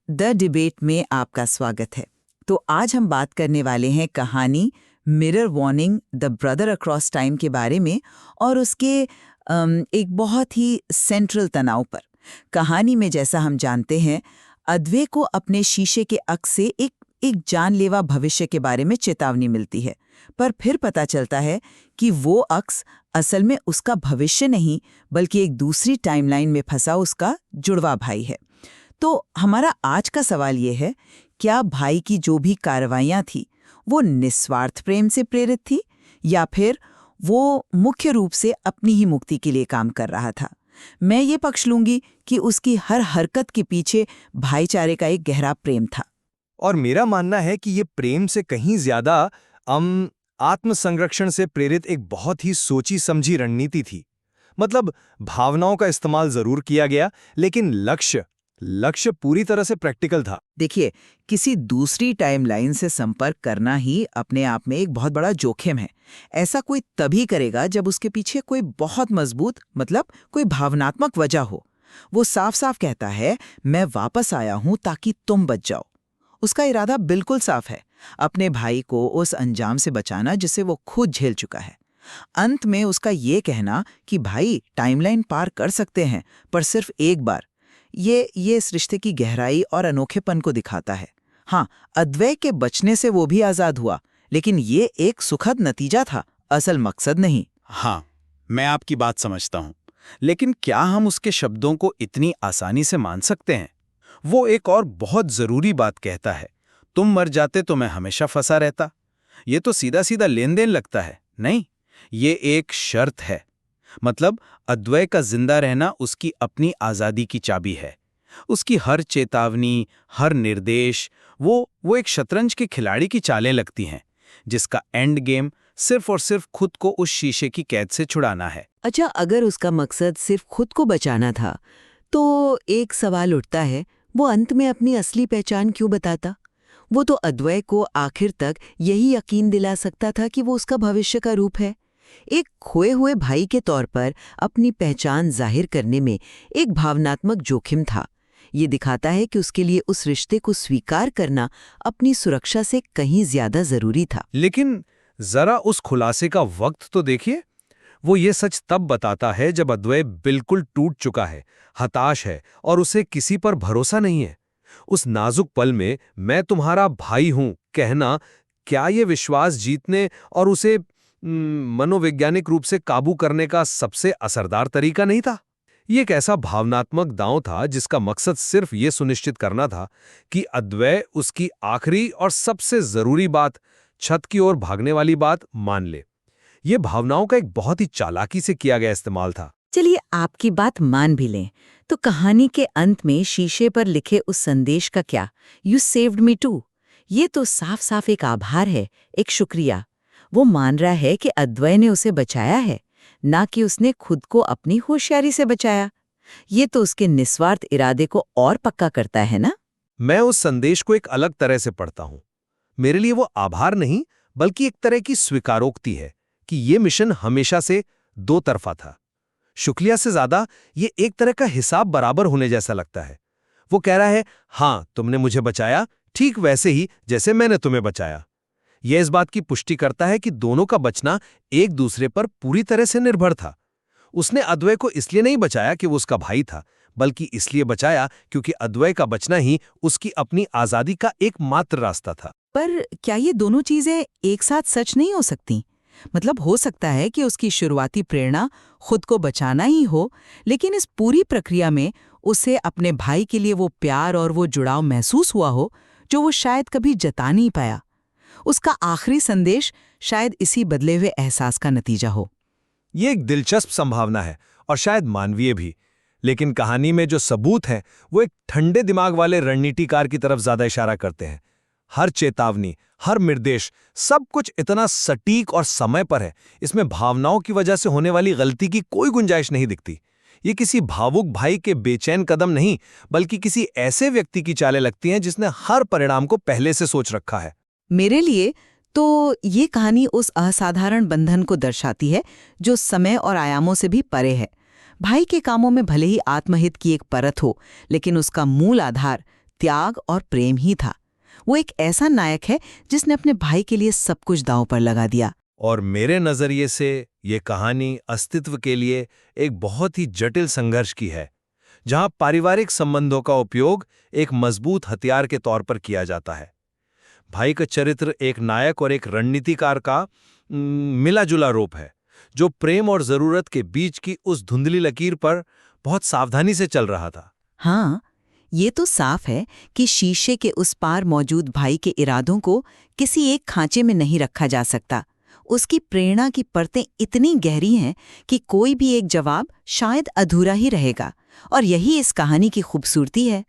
The debate में आपका स्वागत है। तो आज हम बात करने वाले हैं कहानी mirror warning the brother across time के बारे में और उसके एक बहुत ही सेंट्रल तनाव पर। कहानी में जैसा हम जानते हैं, अद्वै को अपने शीशे के अक्स से एक जानलेवा भविष्य के बारे में चेतावनी मिलती है, पर फिर पता चलता है कि वो अक्स असल में उसका भविष्य नहीं बल्कि एक दूसरी टाइमलाइन में फंसा उसका जुड़वा भाई है। तो हमारा आज का सवाल ये है, क्या भाई की जो भी कार्रवाइयाँ थी वो निस्वार्थ प्रेम से प्रेरित थी या फिर वो मुख्य रूप से अपनी ही मुक्ति के लिए काम कर रहा था? मैं ये पक्ष लूंगी कि उसकी हर हरकत के पीछे भाईचारे का एक गहरा प्रेम था। और मेरा मानना है कि ये प्रेम से कहीं ज्यादा आत्मसंरक्षण से प्रेरित एक बहुत ही सोची समझी रणनीति थी। मतलब भावनाओं का इस्तेमाल जरूर किया गया, लेकिन लक्ष्य पूरी तरह से प्रैक्टिकल था। देखिए, किसी दूसरी टाइमलाइन से संपर्क करना ही अपने आप में एक बहुत बड़ा जोखिम है। ऐसा कोई तभी करेगा जब उसके पीछे कोई बहुत मजबूत, मतलब कोई भावनात्मक वजह हो। वो साफ साफ कहता है, मैं वापस आया हूं ताकि तुम बच जाओ। उसका इरादा बिल्कुल साफ है, अपने भाई को उस अंजाम से बचाना जिसे वो खुद झेल चुका है। अंत में उसका ये कहना कि भाई टाइमलाइन पार कर सकते हैं पर सिर्फ एक बार, ये इस रिश्ते की गहराई और अनोखेपन को दिखाता है। हाँ, अद्वै के बचने से वो भी आजाद हुआ, लेकिन ये एक सुखद नतीजा था, असल मकसद नहीं। हाँ, मैं आपकी बात समझता हूँ, लेकिन क्या हम उसके शब्दों को इतनी आसानी से मान सकते हैं? वो एक और बहुत जरूरी बात कहता है, तुम मर जाते तो मैं हमेशा फंसा रहता। ये तो सीधा सीधा लेन देन लगता है। नहीं, ये एक शर्त है। मतलब अद्वै का जिंदा रहना उसकी अपनी आजादी की चाबी है। उसकी हर चेतावनी, हर निर्देश, वो एक शतरंज के खिलाड़ी की चालें लगती हैं, जिसका एंड गेम सिर्फ और सिर्फ खुद को उस शीशे की कैद से छुड़ाना है। अच्छा, अगर उसका मकसद सिर्फ खुद को बचाना था, तो एक सवाल उठता है, वो अंत में अपनी असली पहचान क्यों बताता? वो तो अद्वै को आखिर तक यही यकीन दिला सकता था कि वो उसका भविष्य का रूप है। एक खोए हुए भाई के तौर पर अपनी पहचान जाहिर करने में एक भावनात्मक जोखिम था। ये दिखाता है कि उसके लिए उस रिश्ते को स्वीकार करना अपनी सुरक्षा से कहीं ज्यादा जरूरी था। लेकिन जरा उस खुलासे का वक्त तो देखिए। वो ये सच तब बताता है जब अद्वै बिल्कुल टूट चुका है, हताश है और उसे किसी पर भरोसा नहीं है। उस नाजुक पल में मैं तुम्हारा भाई हूं कहना, क्या ये विश्वास जीतने और उसे मनोवैज्ञानिक रूप से काबू करने का सबसे असरदार तरीका नहीं था? ये एक ऐसा भावनात्मक दांव था जिसका मकसद सिर्फ ये सुनिश्चित करना था कि अद्वै उसकी आखिरी और सबसे जरूरी बात, छत की ओर भागने वाली बात, मान ले। ये भावनाओं का एक बहुत ही चालाकी से किया गया इस्तेमाल था। चलिए, आपकी बात मान भी लें, तो कहानी के अंत में शीशे पर लिखे उस संदेश का क्या, यू सेव्ड मी टू, ये तो साफ साफ एक आभार है, एक शुक्रिया। वो मान रहा है कि अद्वै ने उसे बचाया है, ना कि उसने खुद को अपनी होशियारी से बचाया। ये तो उसके निस्वार्थ इरादे को और पक्का करता है ना? मैं उस संदेश को एक अलग तरह से पढ़ता हूं। मेरे लिए वो आभार नहीं बल्कि एक तरह की स्वीकारोक्ति है कि ये मिशन हमेशा से दो तरफा था। शुक्रिया से ज्यादा ये एक तरह का हिसाब बराबर होने जैसा लगता है। वो कह रहा है, हाँ तुमने मुझे बचाया, ठीक वैसे ही जैसे मैंने तुम्हें बचाया। यह इस बात की पुष्टि करता है कि दोनों का बचना एक दूसरे पर पूरी तरह से निर्भर था। उसने अद्वै को इसलिए नहीं बचाया कि वो उसका भाई था, बल्कि इसलिए बचाया क्योंकि अद्वै का बचना ही उसकी अपनी आजादी का एकमात्र रास्ता था। पर क्या ये दोनों चीजें एक साथ सच नहीं हो सकती? मतलब हो सकता है कि उसकी शुरुआती प्रेरणा खुद को बचाना ही हो, लेकिन इस पूरी प्रक्रिया में उसे अपने भाई के लिए वो प्यार और वो जुड़ाव महसूस हुआ हो जो वो शायद कभी जता नहीं पाया। उसका आखिरी संदेश शायद इसी बदले हुए एहसास का नतीजा हो। ये एक दिलचस्प संभावना है और शायद मानवीय भी। लेकिन कहानी में जो सबूत हैं वो एक ठंडे दिमाग वाले रणनीतिकार की तरफ ज्यादा इशारा करते हैं। हर चेतावनी, हर निर्देश, सब कुछ इतना सटीक और समय पर है, इसमें भावनाओं की वजह से होने वाली गलती की कोई गुंजाइश नहीं दिखती। ये किसी भावुक भाई के बेचैन कदम नहीं, बल्कि किसी ऐसे व्यक्ति की चालें लगती हैं जिसने हर परिणाम को पहले से सोच रखा है। मेरे लिए तो ये कहानी उस असाधारण बंधन को दर्शाती है जो समय और आयामों से भी परे है। भाई के कामों में भले ही आत्महित की एक परत हो, लेकिन उसका मूल आधार त्याग और प्रेम ही था। वो एक ऐसा नायक है जिसने अपने भाई के लिए सब कुछ दांव पर लगा दिया। और मेरे नज़रिए से ये कहानी अस्तित्व के लिए एक बहुत ही जटिल संघर्ष की है, जहां पारिवारिक संबंधों का उपयोग एक मजबूत हथियार के तौर पर किया जाता है। भाई का चरित्र एक नायक और एक रणनीतिकार का मिला-जुला रूप है, जो प्रेम और जरूरत के बीच की उस धुंधली लकीर पर बहुत सावधानी से चल रहा था। हाँ, ये तो साफ है कि शीशे के उस पार मौजूद भाई के इरादों को किसी एक खांचे में नहीं रखा जा सकता। उसकी प्रेरणा की परतें इतनी गहरी हैं कि कोई भी एक जवाब शायद अधूरा ही रहेगा। और यही इस कहानी की खूबसूरती है।